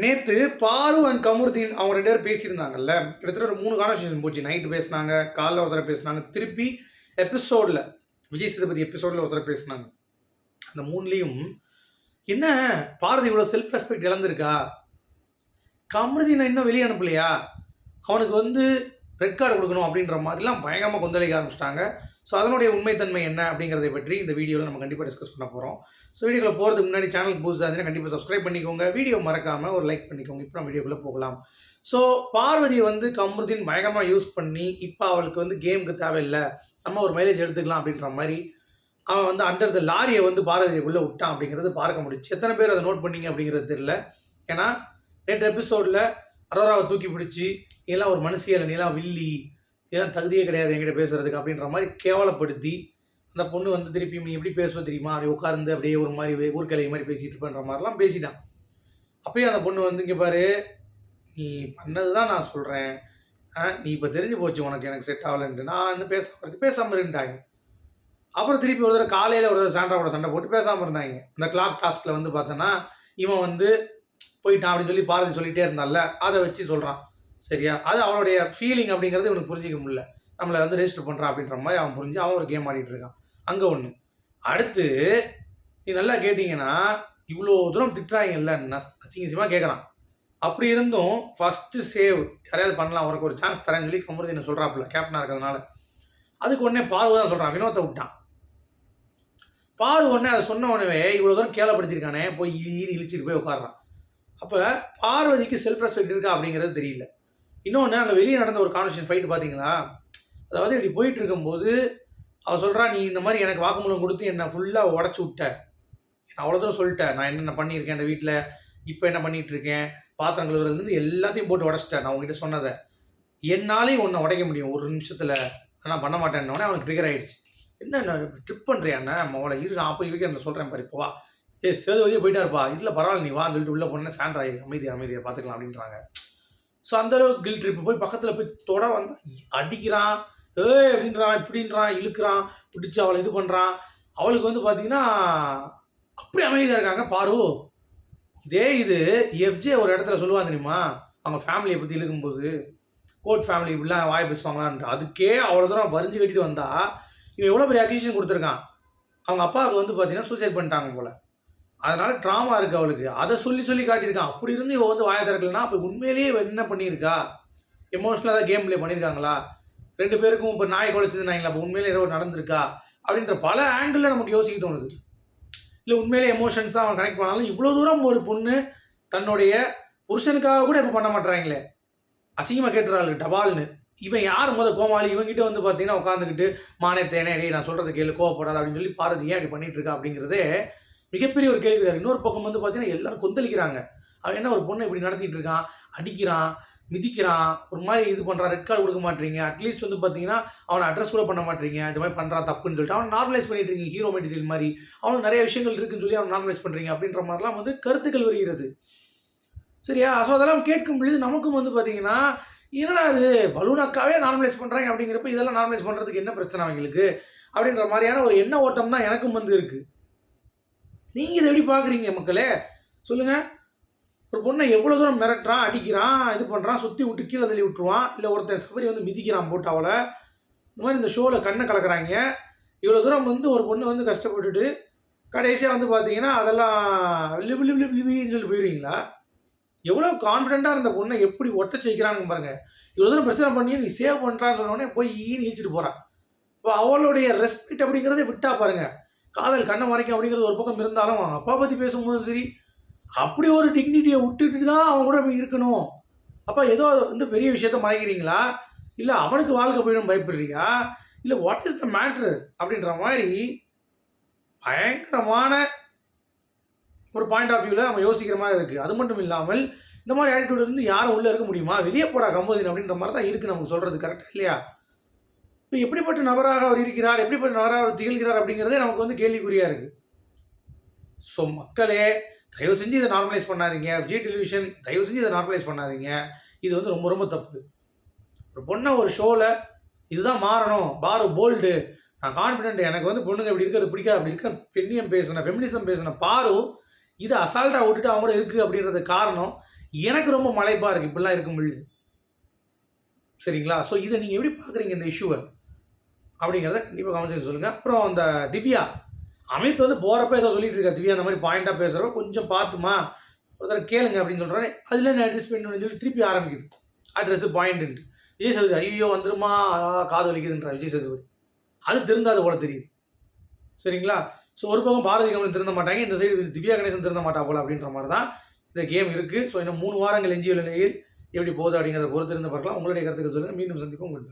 நேத்து பாரு அண்ட் கமருதீன் அவங்க 2 பேரும் பேசியிருந்தாங்கல்ல. கிட்டத்தட்ட ஒரு 3 கான்வர்சேஷன் போச்சு. நைட் பேசினாங்க, காலைல ஒரு தடவ பேசினாங்க, திருப்பி எபிசோட்ல விஜய் சேதுபதி எபிசோட்ல ஒரு தடவ பேசினாங்க. அந்த 3லயும் என்ன பாரதி இவ்வளோ செல்ஃப் ரெஸ்பெக்ட் இழந்திருக்கா? கமருதீன இன்னும் வெளிய அனுப்பலையா? அவனுக்கு வந்து ரெட் கார்டு குடுக்கணும் அப்படின்ற மாதிரிலாம் பயங்கரமா கொந்தளிக்க ஆரம்பிச்சுட்டாங்க. ஸோ அதனுடைய உண்மைத்தன்மை என்ன அப்படிங்கிறதை பற்றி இந்த வீடியோவில் நம்ம கண்டிப்பாக டிஸ்கஸ் பண்ண போகிறோம். ஸோ வீடியோக்குள்ள போகிறதுக்கு முன்னாடி சேனலுக்கு புதுசாக இருந்தீங்கன்னா கண்டிப்பாக சப்ஸ்கிரைப் பண்ணிக்கோங்க. வீடியோ மறக்காமல் ஒரு லைக் பண்ணிக்கோங்க. இப்போ நம்ம வீடியோக்குள்ளே போகலாம். ஸோ பார்வதியை வந்து கமருதீன் பயங்கரமாக யூஸ் பண்ணி இப்போ அவளுக்கு வந்து கேமுக்கு தேவையில்லை, நம்ம ஒரு மைலேஜ் எடுத்துக்கலாம் அப்படின்ற மாதிரி அவன் வந்து அண்டர் த லாரியை வந்து பார்வதிக்குள்ளே விட்டான் அப்படிங்கிறது பார்க்க முடிச்சு. எத்தனை பேர் அதை நோட் பண்ணீங்க அப்படிங்கிறது தெரியல. ஏன்னா நேற்று எபிசோடில் அரோராவை தூக்கி பிடிச்சி இதெல்லாம் ஒரு மனுஷியல், நீலாம் வில்லி, இதெல்லாம் தகுதியே கிடையாது என்கிட்ட பேசுறதுக்கு அப்படின்ற மாதிரி கேவலப்படுத்தி அந்த பொண்ணு வந்து திருப்பி நீ எப்படி பேசுவ தெரியுமா, அப்படி உட்கார்ந்து அப்படியே ஒரு மாதிரி ஊர்க்கலை மாதிரி பேசிட்டு இருப்பேன்ற மாதிரிலாம் பேசிட்டான். அப்பயும் அந்த பொண்ணு வந்து இங்கே பாரு, நீ பண்ணது தான் நான் சொல்கிறேன், நீ இப்போ தெரிஞ்சு போச்சு உனக்கு எனக்கு செட் ஆகலைன்ட்டு, நான் இன்னும் பேசாமல் இருந்துட்டாங்க. அப்புறம் திருப்பி ஒரு தடவை காலையில் ஒரு சாண்ட்ராவோட சண்டை போட்டு பேசாமல் இருந்தாங்க. இந்த கிளாக் டாஸ்கில் வந்து பார்த்தோன்னா இவன் வந்து போயிட்டான் அப்படின்னு சொல்லி பாரதி சொல்லிகிட்டே இருந்தால, அதை வச்சு சொல்கிறான். சரியா? அது அவனுடைய ஃபீலிங் அப்படிங்கிறது இவனுக்கு புரிஞ்சிக்க முடியல. நம்மளை வந்து ரெஜிஸ்டர் பண்ணுறான் அப்படின்ற மாதிரி அவன் புரிஞ்சு அவன் ஒரு கேம் ஆடிட்டு இருக்கான். அங்கே ஒன்று. அடுத்து நீ நல்லா கேட்டிங்கன்னா இவ்வளோ தூரம் திட்டுறாங்கல்ல, அசிங்கசியமாக கேட்குறான். அப்படி இருந்தும் ஃபஸ்ட்டு சேவ் யாரையாவது பண்ணலாம், உனக்கு ஒரு சான்ஸ் தரேன்னு சொல்லி கமருதீன் சொல்கிறாப்புல கேப்டனாக இருக்கிறதுனால. அதுக்கு உடனே பார்வ தான் சொல்கிறான், வினோத்தை விட்டான். பாரு உடனே அதை சொன்ன உடனே இவ்வளோ தூரம் கேவலப்படுத்தியிருக்கானே, போய் இழிச்சிட்டு போய் உட்காடுறான். அப்போ பார்வதிக்கு செல்ஃப் ரெஸ்பெக்ட் இருக்கா அப்படிங்கிறது தெரியல. இன்னொன்று, அங்கே வெளியே நடந்த ஒரு கான்வர்சேஷன் ஃபைட் பார்த்தீங்களா? அதாவது இப்படி போயிட்டு இருக்கும்போது அவள் சொல்கிறா, நீ இந்த மாதிரி எனக்கு வாக்குமூலம் கொடுத்து என்னை ஃபுல்லாக உடச்சி விட்ட, அவ்வளோ தூரம் சொல்லிட்டேன், நான் என்னென்ன பண்ணியிருக்கேன் அந்த வீட்டில், இப்போ என்ன பண்ணிகிட்டு இருக்கேன், பாத்திரம் கழுவுறதுலேருந்து எல்லாத்தையும் போட்டு உடச்சிட்டேன். நான் உங்ககிட்ட சொன்னதை என்னாலையும் ஒன்றை உடைக்க முடியும் ஒரு நிமிஷத்தில், ஆனால் பண்ண மாட்டேன்னோடனே அவனுக்கு ட்ரிகர் ஆகிடுச்சு. என்ன ட்ரிப் பண்ணுறியாண்ணே அவளை இரு, நான் அப்போ இதுக்கே நான் சொல்கிறேன் பாரு, இப்போ வா, சேதுபதியே போயிட்டாருப்பா, இதில் பரவாயில்ல நீ வான்னு சொல்லிட்டு உள்ளே போனேன், சாண்ட்ரா அமைதியை பார்த்துக்கலாம் அப்படின்றாங்க. ஸோ அந்தளவுக்கு கில் ட்ரிப் போய் பக்கத்தில் போய் தொட வந்து அடிக்கிறான், அப்படின்றான், இப்படின்றான், இழுக்கிறான், பிடிச்சி அவளை இது பண்ணுறான். அவளுக்கு வந்து பார்த்தீங்கன்னா அப்படி அமைதியாக இருக்காங்க பாரு. இதே இது எஃப்ஜே ஒரு இடத்துல சொல்லுவாங்க தெரியுமா, அவங்க ஃபேமிலியை பற்றி இழுக்கும்போது, கோர்ட் ஃபேமிலி இப்படிலாம் வாய் பேசுவாங்களான்ட்டு, அதுக்கே அவ்வளோ தூரம் வரிஞ்சு கட்டிட்டு வந்தா இவன் எவ்வளோ பெரிய அக்யூஷன் கொடுத்துருக்கான். அவங்க அப்பாவுக்கு வந்து பார்த்தீங்கன்னா சூசைட் பண்ணிட்டாங்க போல், அதனால ட்ராமா இருக்குது அவளுக்கு, அதை சொல்லி காட்டியிருக்கான். அப்படி இருந்து இவன் வந்து வாயை திறக்கலன்னா அப்போ உண்மையிலேயே என்ன பண்ணியிருக்கா, எமோஷனலாக தான் கேம் ப்ளே பண்ணியிருக்காங்களா, 2 பேருக்கும் இப்போ நாயை குலைச்சதுனாங்களா, அப்போ உண்மையிலே ஏதோ நடந்திருக்கா அப்படின்ற பல ஆங்கிளில் நமக்கு யோசிக்க தோணுது. இல்லை உண்மையிலே எமோஷன்ஸ் தான் அவன் கனெக்ட் பண்ணாலும் இவ்வளோ தூரம் ஒரு பொண்ணு தன்னுடைய புருஷனுக்காக கூட இப்போ பண்ண மாட்டுறாங்களே, அசிங்கமாக கேட்டுறாள் டபால்னு. இவன் யார் கோமாளி, இவங்கிட்ட வந்து பார்த்தீங்கன்னா உட்காந்துக்கிட்டு மானே தேனே டேய் நான் சொல்கிறது கேளு கோவப்படாது அப்படின்னு சொல்லி பாரதி ஏன் அப்படி பண்ணிட்டு இருக்கா அப்படிங்கிறதே மிகப்பெரிய ஒரு கேள்வி. இன்னொரு பக்கம் வந்து பார்த்தீங்கன்னா எல்லாரும் கொந்தளிக்கிறாங்க. அவன் என்ன ஒரு பொண்ணை இப்படி நடத்திட்டு இருக்கான், அடிக்கிறான், மிதிக்கிறான், ஒரு மாதிரி இது பண்ணுறான், ரெட் கார்டு கொடுக்க மாட்டீங்க, அட்லீஸ்ட் வந்து பார்த்தீங்கன்னா அவனை அட்ரஸ் கூட பண்ண மாட்டீங்க, இந்த மாதிரி பண்ணுறான் தப்புன்னு சொல்லிட்டு அவன் நார்மலைஸ் பண்ணிட்டு இருக்கீங்க, ஹீரோ மெட்டீரியல் மாதிரி அவனுக்கு நிறைய விஷயங்கள் இருக்குன்னு சொல்லி அவன் நார்மலைஸ் பண்ணுறீங்க அப்படின்ற மாதிரிலாம் வந்து கருத்துக்கள் வருகிறது. சரியா? ஸோ அதெல்லாம் கேட்கும் பொழுது நமக்கும் வந்து பார்த்தீங்கன்னா என்னடா இது பலூனாக்காவே நார்மலைஸ் பண்ணுறாங்க அப்படிங்கிறப்ப இதெல்லாம் நார்மலைஸ் பண்ணுறதுக்கு என்ன பிரச்சனை அவங்களுக்கு அப்படின்ற மாதிரியான ஒரு எண்ண ஓட்டம் தான் எனக்கும் வந்து இருக்குது. நீங்கள் இதை எப்படி பார்க்குறீங்க மக்களே சொல்லுங்கள்? ஒரு பொண்ணை எவ்வளோ தூரம் மிரட்டுறான், அடிக்கிறான், இது பண்ணுறான், சுற்றி விட்டு கீழே தள்ளி விட்டுருவான், இல்லை ஒருத்தன் சபரி வந்து மிதிக்கிறான் போட்டு அவளை, இந்த மாதிரி இந்த ஷோவில் கண்ணை கலக்கிறாங்க. இவ்வளோ தூரம் வந்து ஒரு பொண்ணு வந்து கஷ்டப்பட்டுட்டு கடைசியாக வந்து பார்த்தீங்கன்னா அதெல்லாம் லிபின்னு சொல்லி போயிடுவீங்களா? எவ்வளோ கான்ஃபிடென்ட்டாக இருந்த பொண்ணை எப்படி ஒட்டச்சு வைக்கிறான்னு பாருங்கள். இவ்வளோ தூரம் பிரச்சனை பண்ணி நீ சேவ் பண்ணுறான்னு சொன்னோடனே போய் இழிச்சிட்டு போகிறான். இப்போ அவளுடைய ரெஸ்பெக்ட் அப்படிங்கிறதே விட்டா பாருங்கள். காதல் கண்ணை மறைக்கும் அப்படிங்கிறது ஒரு பக்கம் இருந்தாலும் அவன் அப்பா பற்றி பேசும்போது சரி, அப்படி ஒரு டிக்னிட்டியை விட்டுட்டு தான் அவன் கூட இருக்கணும். அப்போ ஏதோ வந்து பெரிய விஷயத்த மறைக்கிறீங்களா, இல்லை அவனுக்கு வாழ்க்கை போயிடும் பயப்படுறியா, இல்லை வாட் இஸ் த மேட்ரு அப்படின்ற மாதிரி பயங்கரமான ஒரு பாயிண்ட் ஆஃப் வியூவில் நம்ம யோசிக்கிற மாதிரி இருக்குது. அது மட்டும் இல்லாமல் இந்த மாதிரி ஆட்டிடியூட் இருந்து யாரும் உள்ளே இருக்க முடியுமா, வெளியே போடா கமருதீன் அப்படின்ற மாதிரி தான் இருக்குது நமக்கு சொல்கிறது. கரெக்டாக இல்லையா? இப்போ எப்படிப்பட்ட நபராக அவர் இருக்கிறார், எப்படிப்பட்ட நபராக அவர் திகழ்கிறார் அப்படிங்கிறதே நமக்கு வந்து கேள்விக்குறியாக இருக்குது. ஸோ மக்களே தயவு செஞ்சு இதை நார்மலைஸ் பண்ணாதீங்க. விஜய் டெலிவிஷன் தயவு செஞ்சு இதை நார்மலைஸ் பண்ணாதீங்க. இது வந்து ரொம்ப ரொம்ப தப்பு. ஒரு பொண்ணை ஒரு ஷோவில் இதுதான் மாறணும், பாரு போல்டு, நான் கான்ஃபிடென்ட், எனக்கு வந்து பொண்ணுங்க இப்படி இருக்கிறது பிடிக்காது, அப்படி இருக்க பெண்ணியம் பேசின ஃபெமினிசம் பேசின பாரு இதை அசால்ட்டாக விட்டுட்டு அவங்க கூட இருக்குது அப்படின்றது காரணம் எனக்கு ரொம்ப மலைப்பாக இருக்குது இப்படிலாம் இருக்க முடியுது. சரிங்களா? ஸோ இதை நீங்கள் எப்படி பார்க்குறீங்க இந்த இஷ்யூவை அப்படிங்கிறத கண்டிப்பாக கமெண்ட் செக்ஷன் சொல்லுங்கள். அப்புறம் அந்த திவ்யா அமித் வந்து போகிறப்ப ஏதோ சொல்லிட்டு இருக்கா, திவ்யா அந்த மாதிரி பாயிண்ட்டாக பேசுகிறப்ப கொஞ்சம் பார்த்துமா ஒருத்தர் கேளுங்க அப்படின்னு சொல்கிறாரு. அதில் நான் அட்ரஸ் பண்ணணும்னு சொல்லி திருப்பி ஆரம்பிக்குது அட்ரஸ் பாயிண்ட்டு. விஜய் சேதுபதி ஐயோ வந்துருமா காது வலிக்குதுன்ற விஜய் சேதுபதி அது திருந்தாது போல தெரியுது. சரிங்களா? ஸோ ஒரு பக்கம் பாரதி கமலன் திருந்த மாட்டாங்க, இந்த சைடு திவ்யா கணேசன் திருந்த மாட்டா போல அப்படின்ற மாதிரி தான் இந்த கேம் இருக்குது. ஸோ இன்னும் 3 வாரங்கள் எஞ்சியுள்ள நிலையில் எப்படி போகுது அப்படிங்கிறத பொறுத்திருந்து பார்க்கலாம். உங்களுடைய கருத்துக்கள் சொல்லுங்கள். மீண்டும் சந்திப்போம். உங்கள்